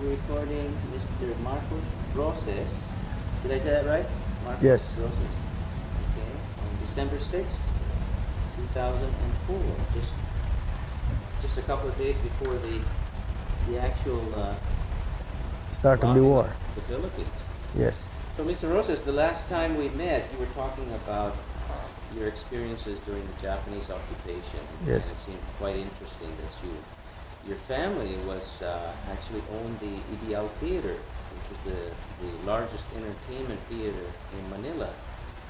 recording Mr. Marcos Roces. Did I say that right? Marcos Yes. Roces. Okay. On December 6th, 2004. Just a couple of days before the actual Start of the bombing war. the Philippines. Yes. So, Mr. Roces, the last time we met, you were talking about your experiences during the Japanese occupation. Yes. And it seemed quite interesting that your family was actually owned the Ideal Theater, which was the largest entertainment theater in Manila,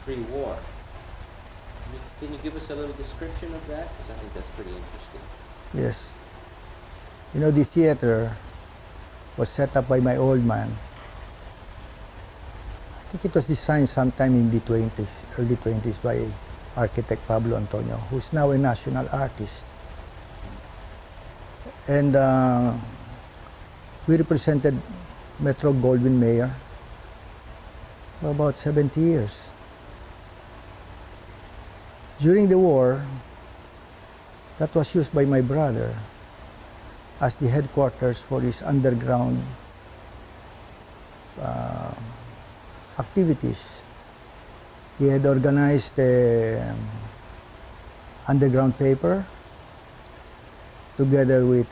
pre-war. Can you give us a little description of that? Because I think that's pretty interesting. Yes. You know, the theater was set up by my old man. I think it was designed sometime in the 20s, early 20s by architect Pablo Antonio, who's now a national artist. And we represented Metro Goldwyn Mayer for about 70 years. During the war, that was used by my brother as the headquarters for his underground activities. He had organized an underground paper together with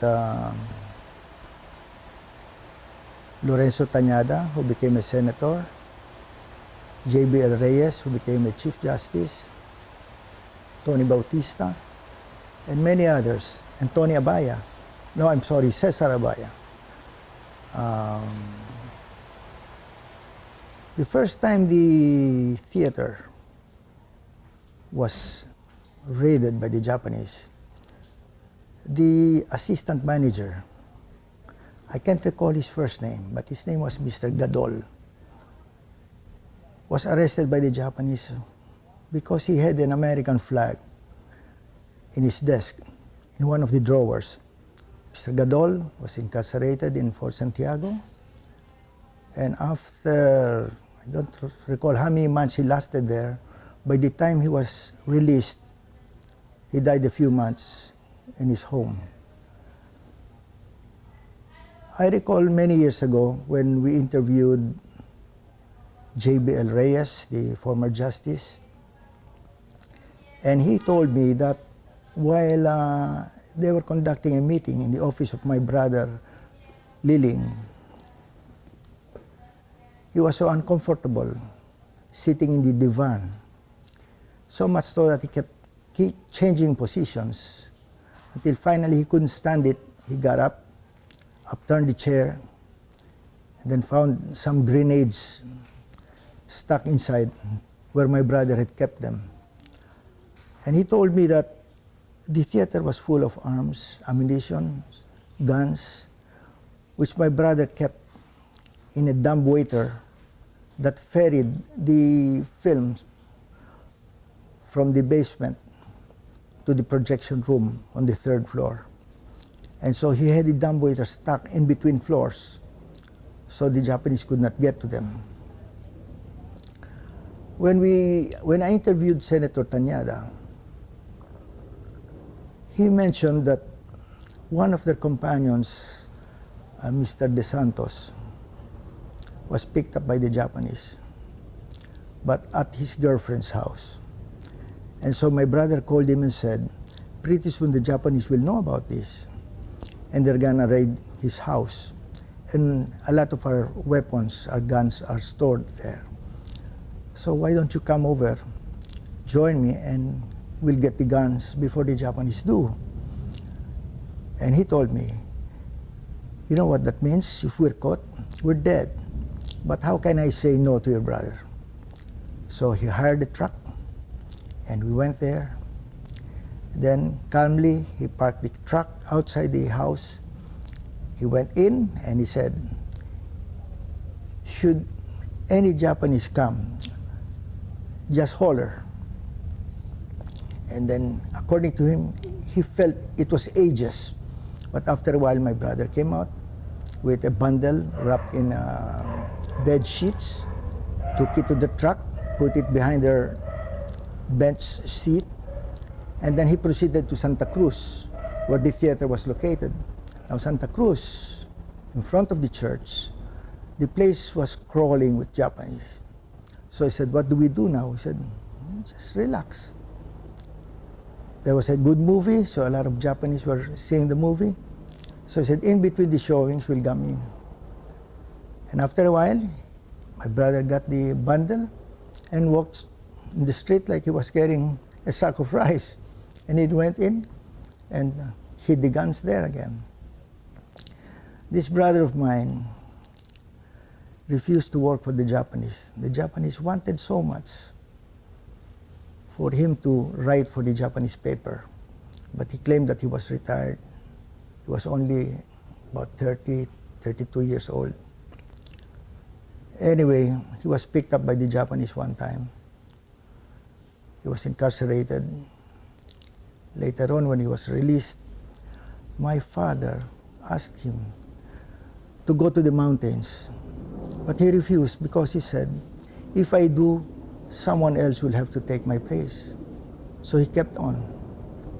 Lorenzo Tañada, who became a senator, J.B.L. Reyes, who became a Chief Justice, Tony Bautista, and many others, and Tony Abaya. No, I'm sorry, Cesar Abaya. The first time the theater was raided by the Japanese, the assistant manager, I can't recall his first name, but his name was Mr. Gadol, was arrested by the Japanese because he had an American flag in his desk, in one of the drawers. Mr. Gadol was incarcerated in Fort Santiago, and after, I don't recall how many months he lasted there, by the time he was released, he died a few months in his home. I recall many years ago when we interviewed J.B.L. Reyes, the former justice, and he told me that while they were conducting a meeting in the office of my brother, Liling, he was so uncomfortable sitting in the divan, so much so that he kept changing positions until finally he couldn't stand it. He got up, upturned the chair, and then found some grenades stuck inside where my brother had kept them. And he told me that the theater was full of arms, ammunition, guns, which my brother kept in a dumbwaiter that ferried the films from the basement to the projection room on the third floor. And so he had the dumbwaiter stuck in between floors so the Japanese could not get to them. When I interviewed Senator Tañada, he mentioned that one of their companions, Mr. De Santos, was picked up by the Japanese, but at his girlfriend's house. And so my brother called him and said, pretty soon the Japanese will know about this, and they're gonna raid his house. And a lot of our weapons, our guns are stored there. So why don't you come over, join me, and we'll get the guns before the Japanese do. And he told me, you know what that means? If we're caught, we're dead. But how can I say no to your brother? So he hired a truck, and we went there. Then calmly, he parked the truck outside the house. He went in and he said, should any Japanese come, just holler. And then, according to him, he felt it was ages. But after a while, my brother came out with a bundle wrapped in bed sheets, took it to the truck, put it behind their bench seat, and then he proceeded to Santa Cruz, where the theater was located. Now, Santa Cruz in front of the church. The place was crawling with Japanese. So I said, what do we do now? He said, just relax. There was a good movie, so a lot of Japanese were seeing the movie. So I said, in between the showings, we'll come in. And after a while, my brother got the bundle and walked in the street like he was carrying a sack of rice. And he went in and hid the guns there again. This brother of mine refused to work for the Japanese. The Japanese wanted so much for him to write for the Japanese paper. But he claimed that he was retired. He was only about 30, 32 years old. Anyway, he was picked up by the Japanese one time. He was incarcerated. Later on, when he was released, my father asked him to go to the mountains. But he refused because he said, if I do, someone else will have to take my place. So he kept on.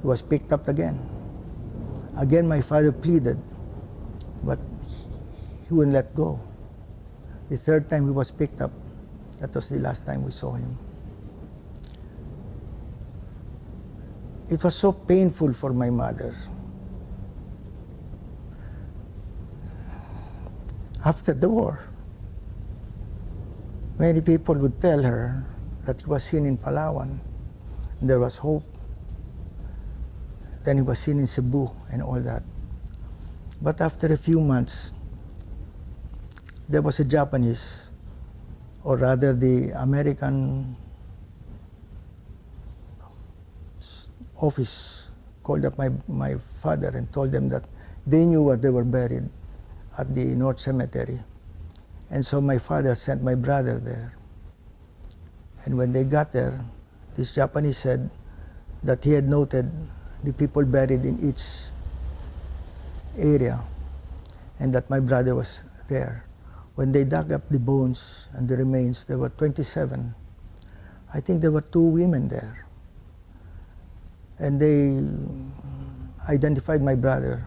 He was picked up again. Again, my father pleaded, but he wouldn't let go. The third time he was picked up, that was the last time we saw him. It was so painful for my mother. After the war, many people would tell her that he was seen in Palawan, and there was hope. Then he was seen in Cebu and all that. But after a few months, there was a Japanese, or rather the American office called up my father and told them that they knew where they were buried at the North Cemetery. And so my father sent my brother there. And when they got there, this Japanese said that he had noted the people buried in each area and that my brother was there. When they dug up the bones and the remains, there were 27. I think there were 2 women there. And they identified my brother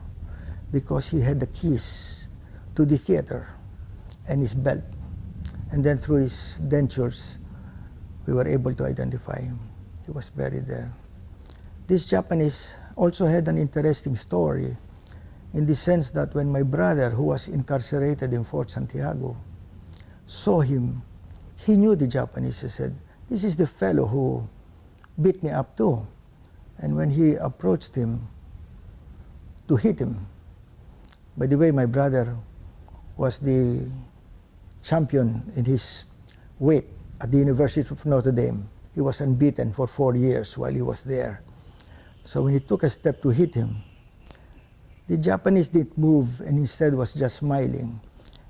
because he had the keys to the theater and his belt. And then through his dentures, we were able to identify him. He was buried there. This Japanese also had an interesting story in the sense that when my brother, who was incarcerated in Fort Santiago, saw him, he knew the Japanese. He said, this is the fellow who beat me up too. And when he approached him to hit him, by the way, my brother was the champion in his weight at the University of Notre Dame. He was unbeaten for 4 years while he was there. So when he took a step to hit him, the Japanese didn't move and instead was just smiling.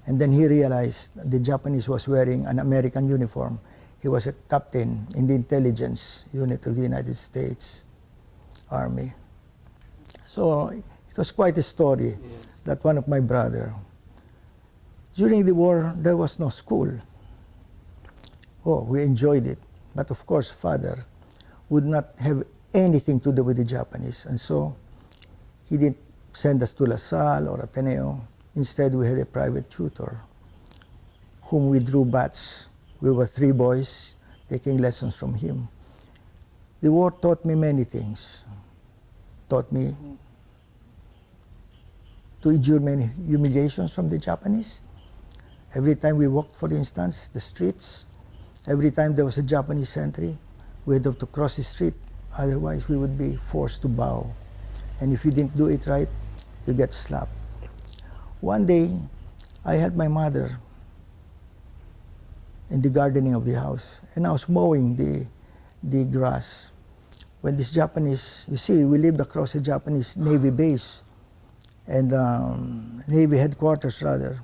And then he realized the Japanese was wearing an American uniform. He was a captain in the intelligence unit of the United States Army. So it was quite a story, yes, that one of my brother. During the war, there was no school. Oh, we enjoyed it. But of course, father would not have anything to do with the Japanese. And so he didn't send us to La Salle or Ateneo. Instead, we had a private tutor whom we drew bats. We were 3 boys taking lessons from him. The war taught me many things. Taught me to endure many humiliations from the Japanese. Every time we walked, for instance, the streets, every time there was a Japanese sentry, we had to cross the street. Otherwise, we would be forced to bow. And if you didn't do it right, you get slapped. One day, I helped my mother in the gardening of the house, and I was mowing the grass. When this Japanese, you see, we lived across a Japanese Navy base, and Navy headquarters rather.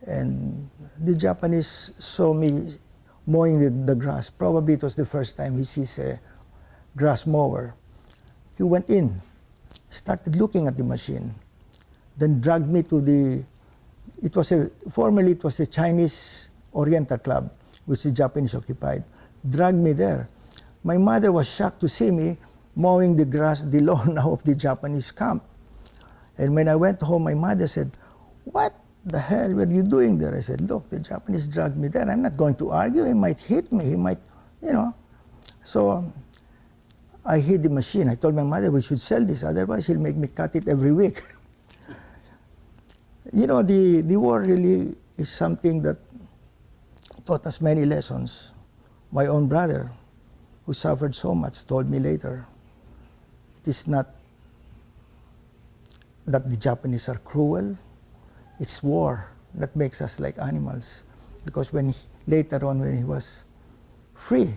And the Japanese saw me mowing the grass. Probably it was the first time he sees a grass mower. He went in, started looking at the machine, then dragged me to the, formerly it was a Chinese Oriental Club, which the Japanese occupied, dragged me there. My mother was shocked to see me mowing the lawn now of the Japanese camp. And when I went home, my mother said, What the hell were you doing there? I said, look, the Japanese dragged me there. I'm not going to argue. He might hit me. He might, you know. So I hid the machine. I told my mother we should sell this, otherwise he'll make me cut it every week. You know, the war really is something that taught us many lessons. My own brother, who suffered so much, told me later, it is not that the Japanese are cruel, it's war that makes us like animals. Because later on when he was free,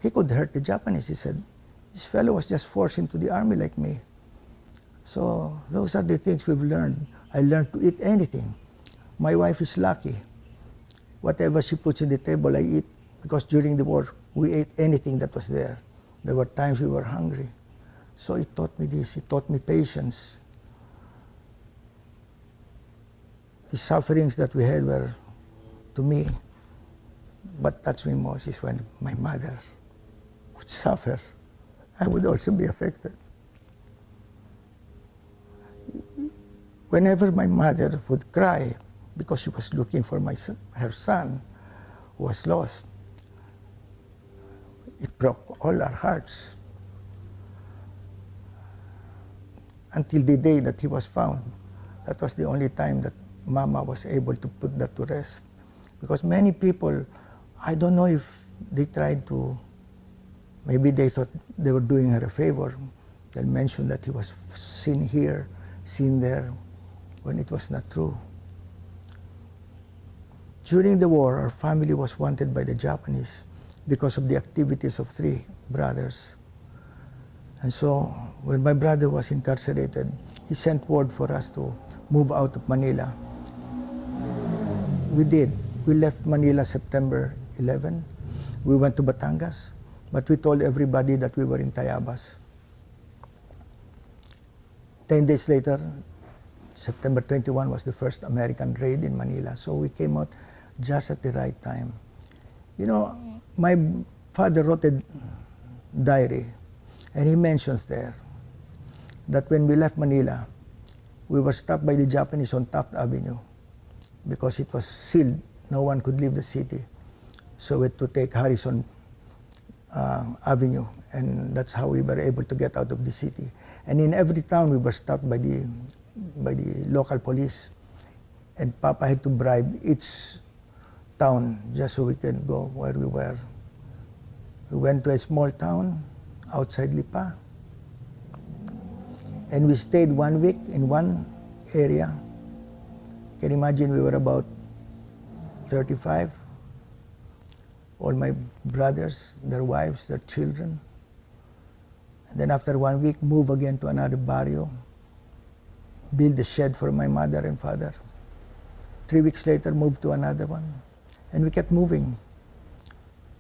he could hurt the Japanese. He said, this fellow was just forced into the army like me. So those are the things we've learned. I learned to eat anything. My wife is lucky. Whatever she puts on the table, I eat. Because during the war, we ate anything that was there. There were times we were hungry. So it taught me this. It taught me patience. The sufferings that we had were, to me, what touched me most is when my mother would suffer. I would also be affected. Whenever my mother would cry because she was looking for her son who was lost, it broke all our hearts. Until the day that he was found, that was the only time that Mama was able to put that to rest. Because many people, I don't know if they tried to, maybe they thought they were doing her a favor. They'll mention that he was seen here, seen there, when it was not true. During the war, our family was wanted by the Japanese because of the activities of three brothers. And so, when my brother was incarcerated, he sent word for us to move out of Manila. We did. We left Manila September 11. We went to Batangas, but we told everybody that we were in Tayabas. 10 days later, September 21 was the first American raid in Manila. So we came out just at the right time. You know, my father wrote a diary, and he mentions there that when we left Manila, we were stopped by the Japanese on Taft Avenue because it was sealed. No one could leave the city. So we had to take Harrison Avenue, and that's how we were able to get out of the city. And in every town, we were stopped by the local police. And Papa had to bribe each town just so we could go where we were. We went to a small town outside Lipa. And we stayed 1 week in one area. You can imagine we were about 35. All my brothers, their wives, their children. And then after 1 week, move again to another barrio. Build a shed for my mother and father. 3 weeks later, moved to another one. And we kept moving.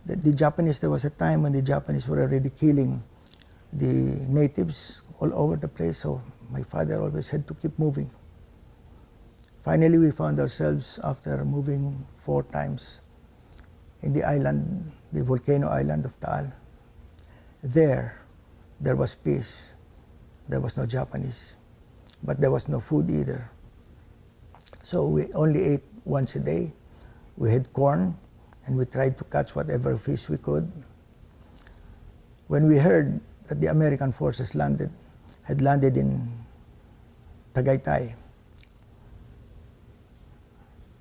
The Japanese, there was a time when the Japanese were already killing the natives all over the place, so my father always had to keep moving. Finally, we found ourselves, after moving 4 times, in the island, the volcano island of Taal. There was peace. There was no Japanese, but there was no food either. So we only ate once a day. We had corn, and we tried to catch whatever fish we could. When we heard that the American forces had landed in Tagaytay,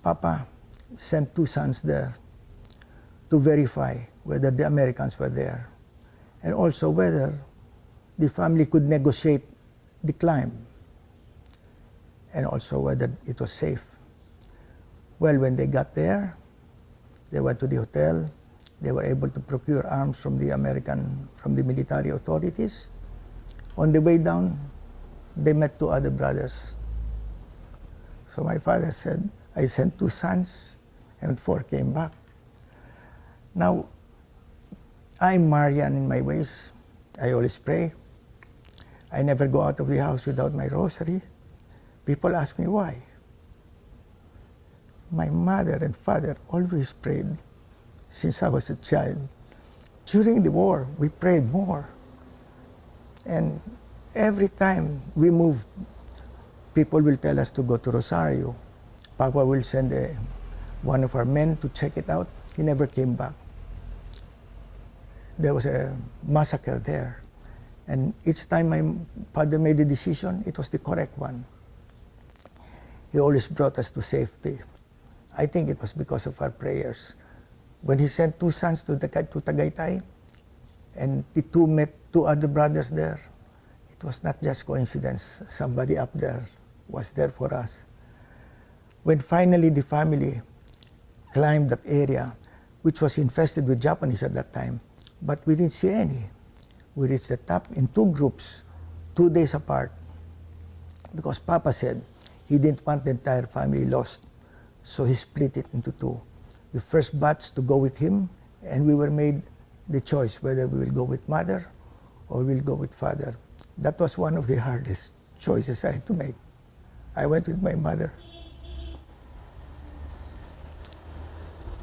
Papa sent 2 sons there to verify whether the Americans were there, and also whether the family could negotiate the climb, and also whether it was safe. Well, when they got there, they went to the hotel. They were able to procure arms from the military authorities. On the way down, they met 2 other brothers. So my father said, I sent 2 sons, and 4 came back. Now, I'm Marian in my ways. I always pray. I never go out of the house without my rosary. People ask me why. My mother and father always prayed since I was a child. During the war, we prayed more. And every time we moved, people will tell us to go to Rosario. Papa will send one of our men to check it out. He never came back. There was a massacre there. And each time my father made a decision, it was the correct one. He always brought us to safety. I think it was because of our prayers. When he sent two sons to Tagaytay, and the two met two other brothers there, it was not just coincidence. Somebody up there was there for us. When finally the family climbed that area, which was infested with Japanese at that time, but we didn't see any. We reached the top in two groups, 2 days apart, because Papa said he didn't want the entire family lost. So he split it into two. The first batch to go with him, and we were made the choice whether we will go with mother or we'll go with father. That was one of the hardest choices I had to make. I went with my mother.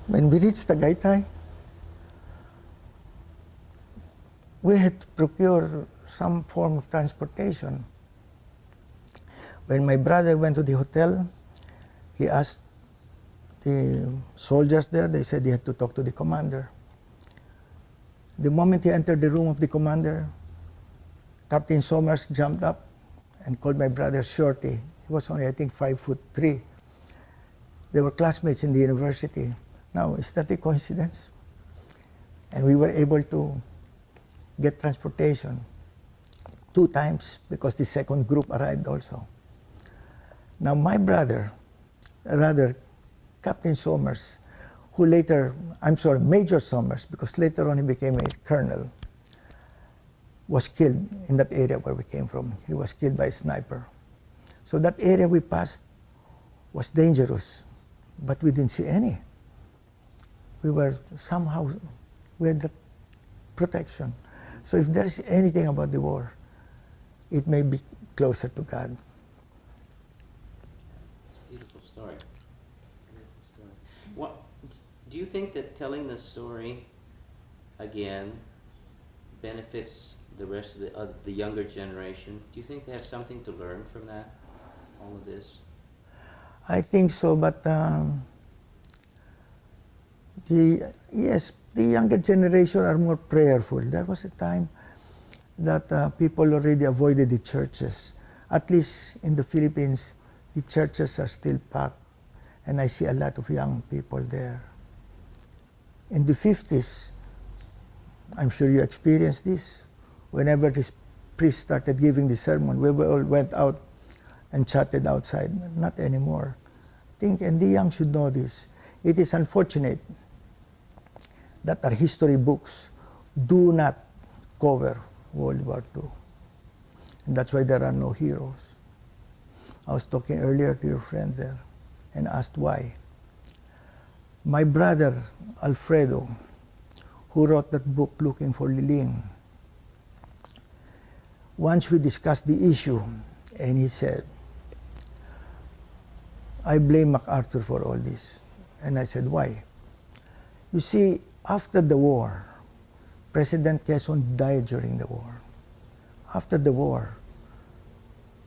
When we reached Tagaytay, we had to procure some form of transportation. When my brother went to the hotel, he asked the soldiers there, they said he had to talk to the commander. The moment he entered the room of the commander, Captain Somers jumped up and called my brother Shorty. He was only, I think, 5'3". They were classmates in the university. Now, is that a coincidence? And we were able to get transportation 2 times because the second group arrived also. Now, my brother, rather Captain Somers, who later, I'm sorry, Major Somers, because later on he became a colonel, was killed in that area where we came from. He was killed by a sniper. So that area we passed was dangerous, but we didn't see any. We were somehow, we had that protection. So if there is anything about the war, it may be closer to God. Beautiful story. Beautiful story. What, do you think that telling the story again benefits the rest of the younger generation? Do you think they have something to learn from that, all of this? I think so, but yes, the younger generation are more prayerful. There was a time that people already avoided the churches. At least in the Philippines, the churches are still packed, and I see a lot of young people there. In the 50s, I'm sure you experienced this. Whenever this priest started giving the sermon, we all went out and chatted outside. Not anymore. And the young should know this. It is unfortunate that our history books do not cover World War II. And that's why there are no heroes. I was talking earlier to your friend there and asked why. My brother, Alfredo, who wrote that book, Looking for Liling, once we discussed the issue, and he said, I blame MacArthur for all this. And I said, why? You see, after the war, President Quezon died during the war. After the war,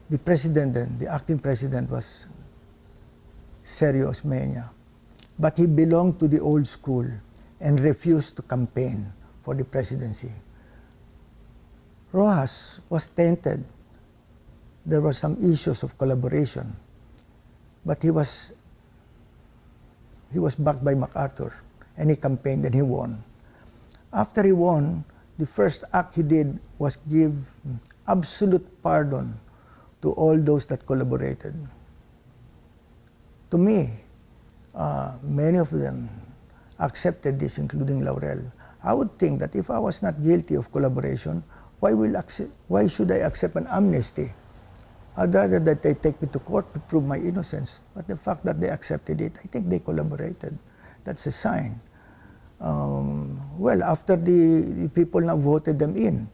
the president then, the acting president, was Sergio Osmeña. But he belonged to the old school and refused to campaign for the presidency. Rojas was tainted. There were some issues of collaboration. But he was backed by MacArthur, and he campaigned and he won. After he won, the first act he did was give absolute pardon to all those that collaborated. To me, many of them accepted this, including Laurel. I would think that if I was not guilty of collaboration, why should I accept an amnesty? I'd rather that they take me to court to prove my innocence. But the fact that they accepted it, I think they collaborated. That's a sign. Well, after the people now voted them in,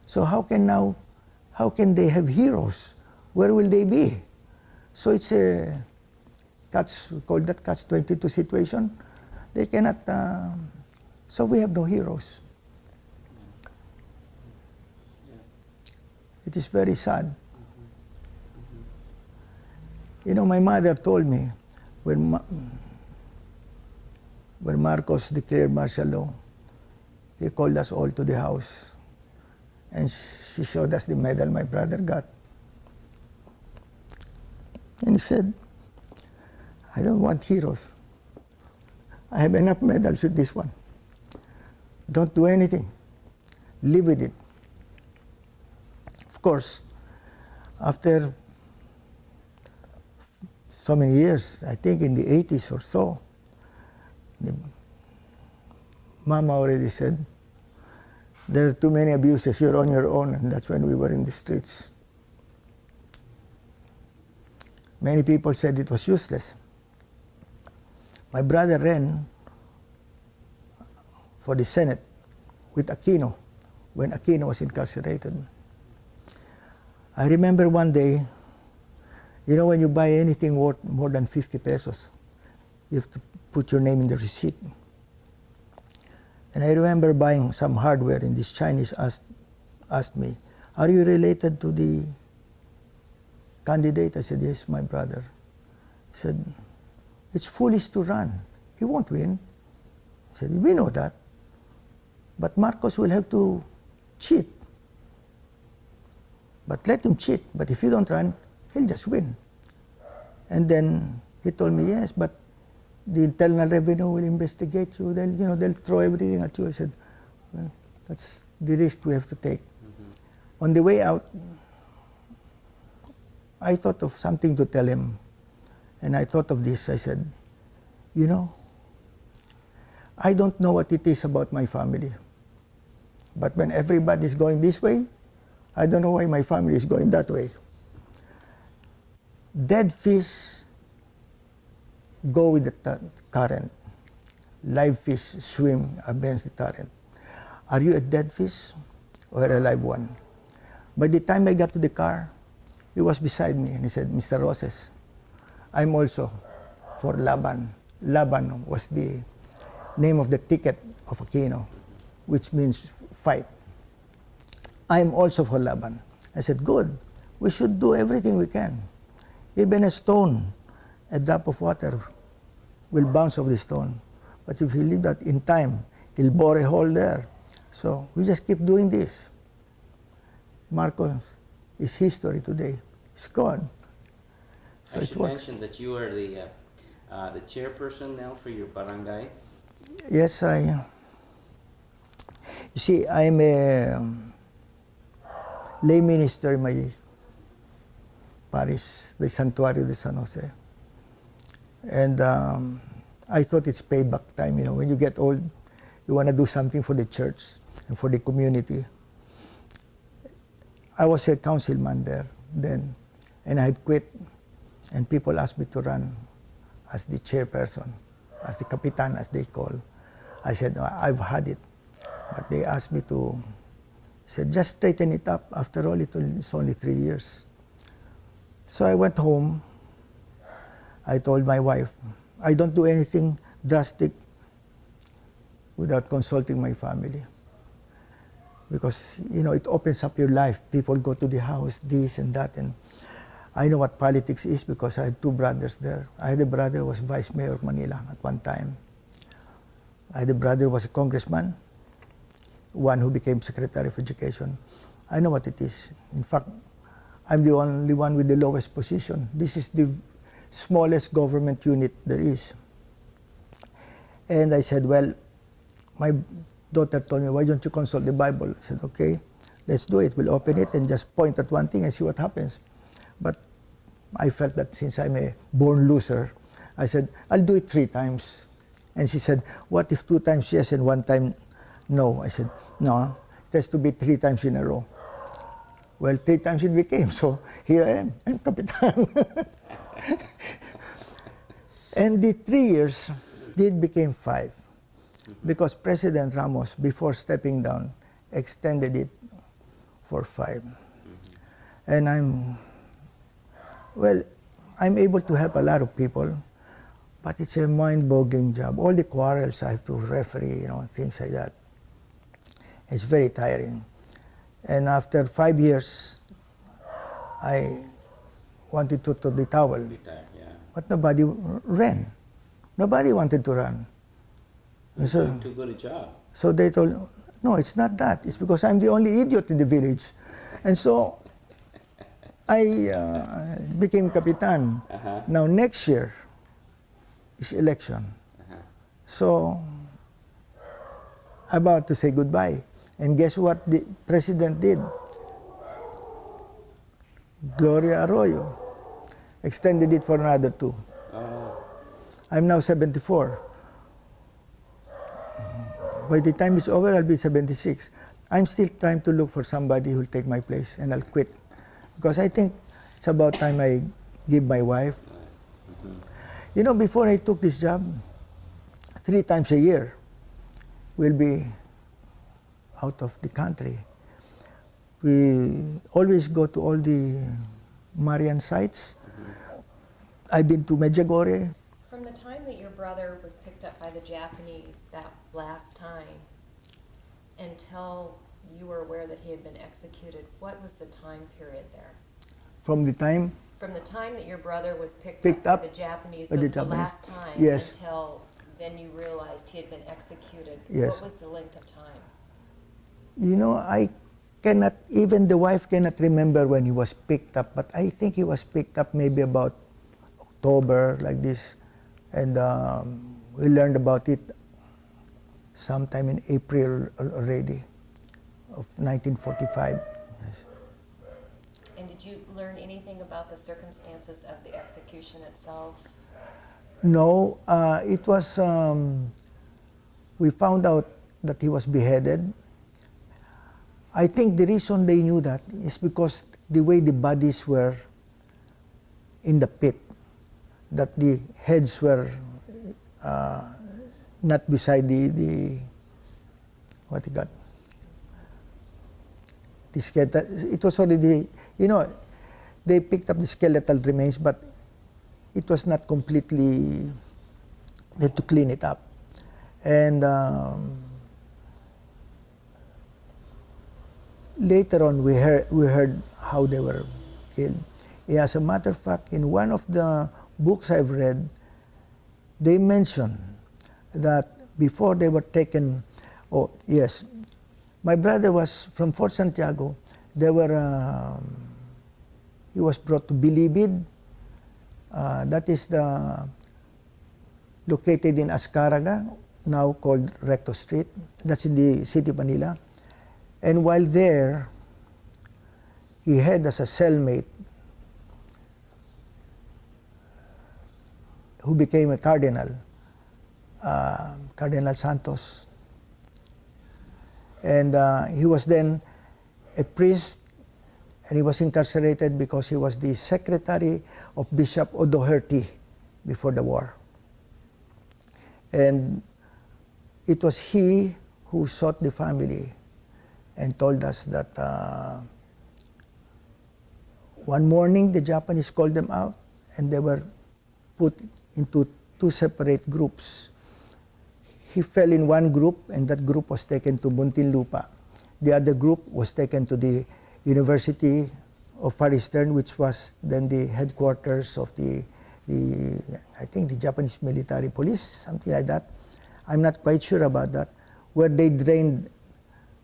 so how can they have heroes? Where will they be? So it's a we call that catch-22 situation. They cannot, so we have no heroes. It is very sad. You know, my mother told me when, when Marcos declared martial law, he called us all to the house. And she showed us the medal my brother got. And he said, I don't want heroes. I have enough medals with this one. Don't do anything. Live with it. Of course, after so many years, I think in the 80s or so, Mama already said, there are too many abuses, you're on your own, and that's when we were in the streets. Many people said it was useless. My brother ran for the Senate with Aquino when Aquino was incarcerated. I remember one day, you know, when you buy anything worth more than 50 pesos, you have to put your name in the receipt. And I remember buying some hardware, and this Chinese asked me, are you related to the candidate? I said, yes, my brother. He said, it's foolish to run. He won't win. I said, we know that. But Marcos will have to cheat. But let him cheat. But if you don't run, he'll just win. And then he told me, yes, but the Internal Revenue will investigate you. They'll, you know, they'll throw everything at you. I said, well, that's the risk we have to take. Mm-hmm. On the way out, I thought of something to tell him. And I thought of this. I said, you know, I don't know what it is about my family. But when everybody's going this way, I don't know why my family is going that way. Dead fish go with the current. Live fish swim against the current. Are you a dead fish or a live one? By the time I got to the car, he was beside me and he said, Mr. Roces, I'm also for Laban. Laban was the name of the ticket of Aquino, which means fight. I'm also for Laban. I said, good. We should do everything we can. Even a stone, a drop of water will bounce off the stone. But if you leave that in time, he'll bore a hole there. So we just keep doing this. Marcos is history today. It's gone. So I should mention that you are the chairperson now for your barangay. Yes, you see, I'm a lay minister in my parish, the Santuario de San Jose. And I thought it's payback time. You know, when you get old, you want to do something for the church and for the community. I was a councilman there then, and I had quit. And people asked me to run as the chairperson, as the kapitan, as they call. I said, no, I've had it. But they asked me to, said, just straighten it up. After all, it's only 3 years. So I went home. I told my wife, I don't do anything drastic without consulting my family. Because, you know, it opens up your life. People go to the house, this and that. And I know what politics is because I had 2 brothers there. I had a brother who was vice mayor of Manila at one time. I had a brother who was a congressman, one who became secretary of education. I know what it is. In fact, I'm the only one with the lowest position. This is the smallest government unit there is. And I said, well, my daughter told me, why don't you consult the Bible? I said, okay, let's do it. We'll open it and just point at one thing and see what happens. But I felt that since I'm a born loser, I said, I'll do it 3 times. And she said, what if 2 times yes and 1 time no? I said, no, it has to be 3 times in a row. Well, 3 times it became, so here I am, I'm Kapitan. And the 3 years did became 5, because President Ramos, before stepping down, extended it for 5. And I'm able to help a lot of people, but it's a mind-boggling job. All the quarrels I have to referee, you know, things like that. It's very tiring. And after 5 years, I wanted to throw the towel. Retire, yeah. But nobody ran. Nobody wanted to run. You're So, doing too good a job. so they told, no, it's not that. It's because I'm the only idiot in the village. And so I became Kapitan. Uh-huh. Now next year is election. Uh-huh. So about to say goodbye. And guess what the president did? Gloria Arroyo extended it for another 2. Oh. I'm now 74. By the time it's over, I'll be 76. I'm still trying to look for somebody who'll take my place, and I'll quit. Because I think it's about time I give my wife. Mm-hmm. You know, before I took this job, 3 times a year, we'll be out of the country. We always go to all the Marian sites. Mm-hmm. I've been to Medjugorje. From the time that your brother was picked up by the Japanese, that last time, until you were aware that he had been executed, what was the time period there? From the time From the time that your brother was picked Picked up up by the Japanese, by the the Japanese. last time, Yes. until then you realized he had been executed, Yes. what was the length of time? You know, I cannot, even the wife cannot remember when he was picked up, but I think he was picked up maybe about October, like this. And we learned about it sometime in April already of 1945. Yes. And did you learn anything about the circumstances of the execution itself? No, it was, we found out that he was beheaded. I think the reason they knew that is because the way the bodies were in the pit, that the heads were not beside the what you got, the skeletal. It was already, you know, they picked up the skeletal remains, but it was not completely, they had to clean it up. And later on, we heard how they were killed. As a matter of fact, in one of the books I've read, they mention that before they were taken, oh yes, my brother was from Fort Santiago. They were, he was brought to Bilibid. That is located in Azcaraga, now called Recto Street. That's in the city of Manila. And while there, he had as a cellmate who became a cardinal, Cardinal Santos. And he was then a priest, and he was incarcerated because he was the secretary of Bishop O'Doherty before the war. And it was he who sought the family and told us that one morning the Japanese called them out, and they were put into 2 separate groups. He fell in one group, and that group was taken to Muntinlupa. The other group was taken to the University of Far Eastern, which was then the headquarters of the I think the Japanese military police, something like that. I'm not quite sure about that, where they drained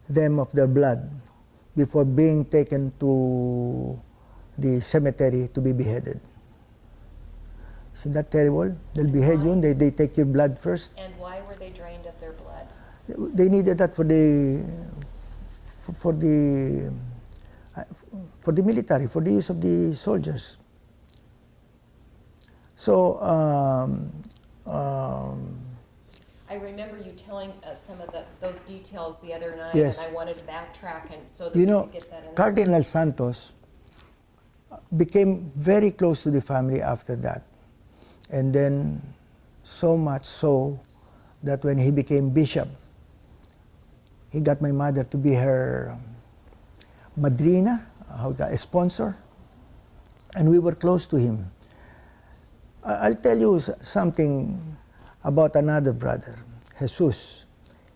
them of their blood before being taken to the cemetery to be beheaded. Isn't that terrible? They'll behead you, and they take your blood first. And why were they drained of their blood? They needed that for the military, for the use of the soldiers. So I remember you telling us some of those details the other night, yes. And I wanted to backtrack and so that you we know, could get that in. Cardinal Santos became very close to the family after that. And then so much so that when he became bishop, he got my mother to be her madrina, a sponsor, and we were close to him. I'll tell you something about another brother, Jesus.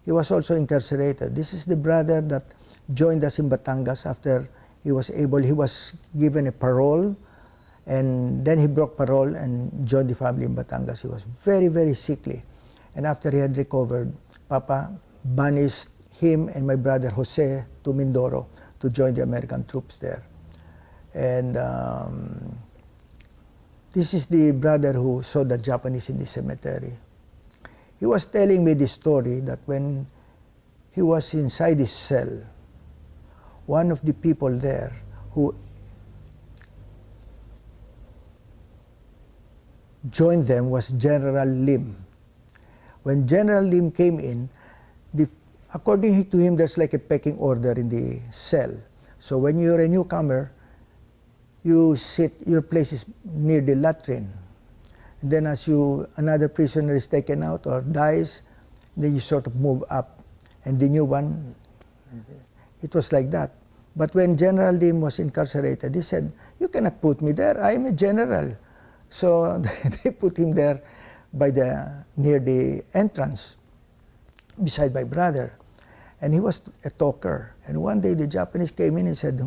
He was also incarcerated. This is the brother that joined us in Batangas after he was given a parole, And then he broke parole and joined the family in Batangas. He was very, very sickly. And after he had recovered, Papa banished him and my brother Jose to Mindoro to join the American troops there. And this is the brother who saw the Japanese in the cemetery. He was telling me the story that when he was inside his cell, one of the people there who joined them was General Lim. When General Lim came in, according to him, there's like a pecking order in the cell. So when you're a newcomer, you sit, your place is near the latrine. And then as another prisoner is taken out or dies, then you sort of move up. And the new one, it was like that. But when General Lim was incarcerated, he said, "You cannot put me there, I am a general." So they put him there near the entrance, beside my brother. And he was a talker. And one day the Japanese came in and said,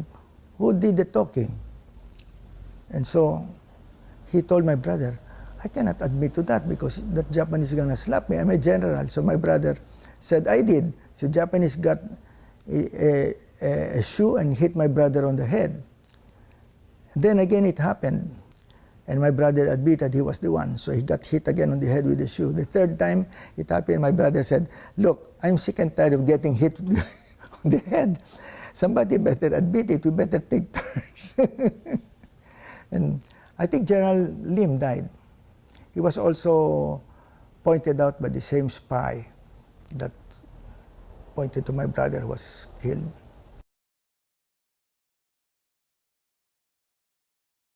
"Who did the talking?" And so he told my brother, "I cannot admit to that because that Japanese is going to slap me. I'm a general." So my brother said, "I did." So Japanese got a shoe and hit my brother on the head. And then again it happened. And my brother admitted he was the one. So he got hit again on the head with the shoe. The third time it happened, my brother said, "Look, I'm sick and tired of getting hit on the head. Somebody better admit it. We better take turns." And I think General Lim died. He was also pointed out by the same spy that pointed to my brother who was killed.